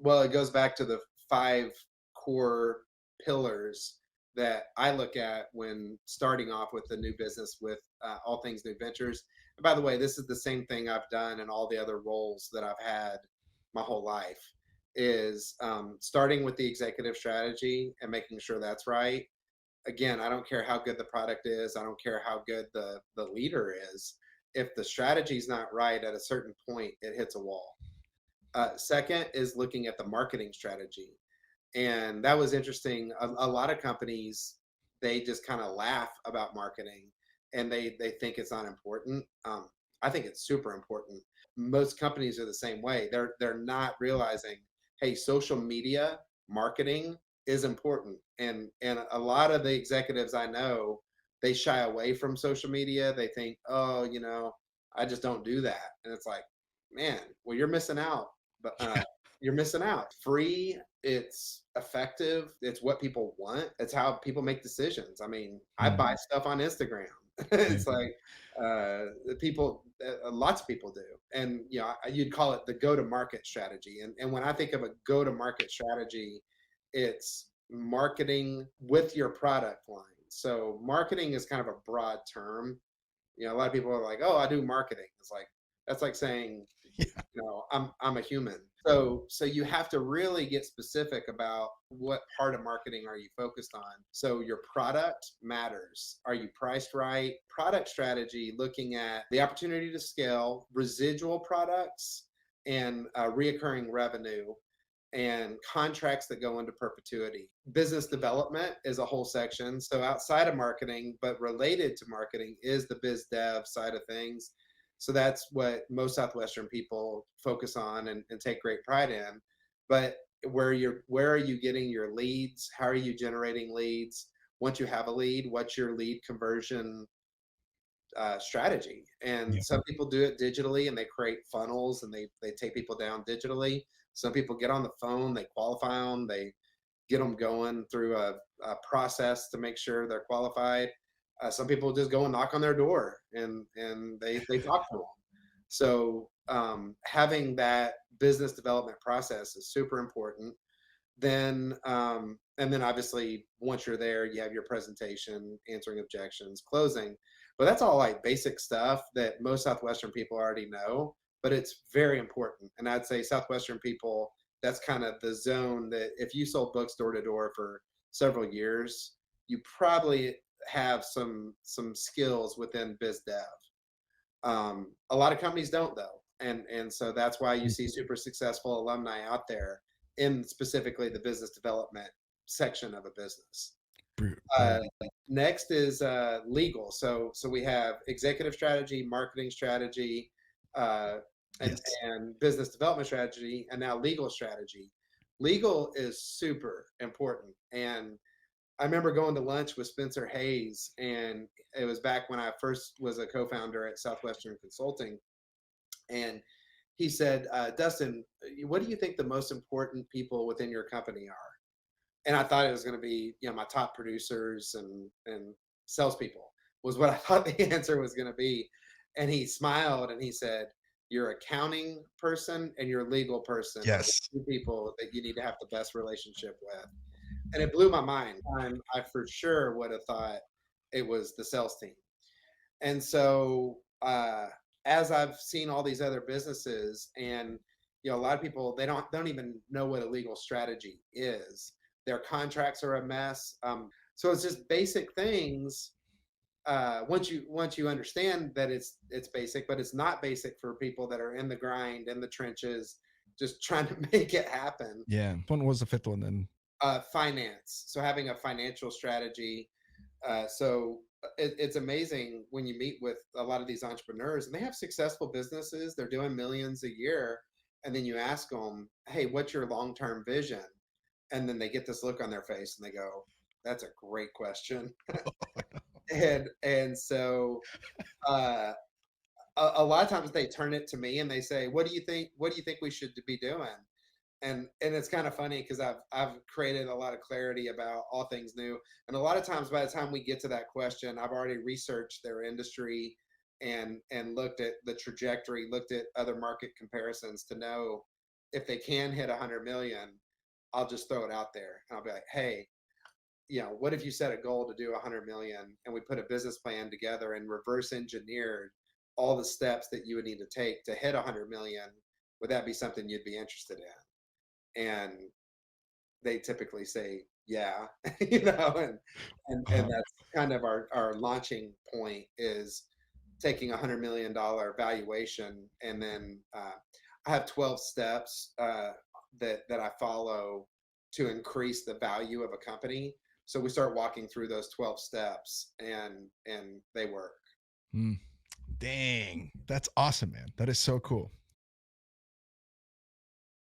Well, it goes back to the 5 core pillars that I look at when starting off with a new business with all things new ventures. And by the way, this is the same thing I've done in all the other roles that I've had my whole life is starting with the executive strategy and making sure that's right. Again, I don't care how good the product is. I don't care how good the leader is. If the strategy is not right at a certain point, it hits a wall. Second is looking at the marketing strategy. And that was interesting. A lot of companies, they just kind of laugh about marketing and they think it's not important. I think it's super important. Most companies are the same way. They're not realizing, hey, social media marketing is important. And a lot of the executives I know, they shy away from social media. They think, oh, I just don't do that. And it's like, man, well, you're missing out. But you're missing out. Free, it's effective, it's what people want, it's how people make decisions. I mean, I buy Mhm. stuff on Instagram. Yeah. It's like people, lots of people do. And, you'd call it the go to market strategy. And when I think of a go to market strategy, it's marketing with your product line. So marketing is kind of a broad term. A lot of people are like, oh, I do marketing. It's like, that's like saying Yeah. I'm a human. So you have to really get specific about what part of marketing are you focused on. So your product matters. Are you priced right? Product strategy, looking at the opportunity to scale, residual products, and reoccurring revenue and contracts that go into perpetuity. Business development is a whole section. So outside of marketing, but related to marketing, is the biz dev side of things. So that's what most Southwestern people focus on and take great pride in. But where are you getting your leads? How are you generating leads? Once you have a lead, what's your lead conversion strategy? And Yeah. some people do it digitally and they create funnels and they take people down digitally. Some people get on the phone, they qualify them, they get them going through a process to make sure they're qualified. Some people just go and knock on their door and they talk to them. So having that business development process is super important. And then obviously once you're there, you have your presentation, answering objections, closing. But that's all like basic stuff that most Southwestern people already know, but it's very important. And I'd say Southwestern people, that's kind of the zone that if you sold books door to door for several years, you probably have some skills within biz dev. A lot of companies don't though, and so that's why you see Mhm. super successful alumni out there in specifically the business development section of a business. Very Uh, good. Next is legal. So we have executive strategy, marketing strategy, uh, and Yes. and business development strategy, and now legal strategy. Legal is super important, and I remember going to lunch with Spencer Hayes, and it was back when I first was a co-founder at Southwestern Consulting, and he said, "Dustin, what do you think the most important people within your company are?" And I thought it was going to be, my top producers and salespeople was what I thought the answer was going to be. And he smiled and he said, "Your accounting person and your legal person are the Yes. two people that you need to have the best relationship with." And it blew my mind. I for sure would have thought it was the sales team. And so, as I've seen all these other businesses, and a lot of people, they don't even know what a legal strategy is. Their contracts are a mess. So it's just basic things. Once you understand that it's basic, but it's not basic for people that are in the grind, in the trenches, just trying to make it happen. Yeah. What was the fifth one then? Finance. So having a financial strategy. It's amazing when you meet with a lot of these entrepreneurs and they have successful businesses. They're doing millions a year. And then you ask them, hey, what's your long term vision? And then they get this look on their face and they go, that's a great question. And so uh, a lot of times they turn it to me and they say, what do you think? What do you think we should be doing? And it's kind of funny because I've created a lot of clarity about all things new, and a lot of times by the time we get to that question, I've already researched their industry and looked at the trajectory, looked at other market comparisons to know if they can hit 100 million, I'll just throw it out there and I'll be like, hey, what if you set a goal to do 100 million and we put a business plan together and reverse engineered all the steps that you would need to take to hit 100 million? Would that be something you'd be interested in? And they typically say, yeah, and that's kind of our launching point is taking $100 million valuation. And then I have 12 steps that I follow to increase the value of a company. So we start walking through those 12 steps and they work. Mm, dang, that's awesome, man. That is so cool.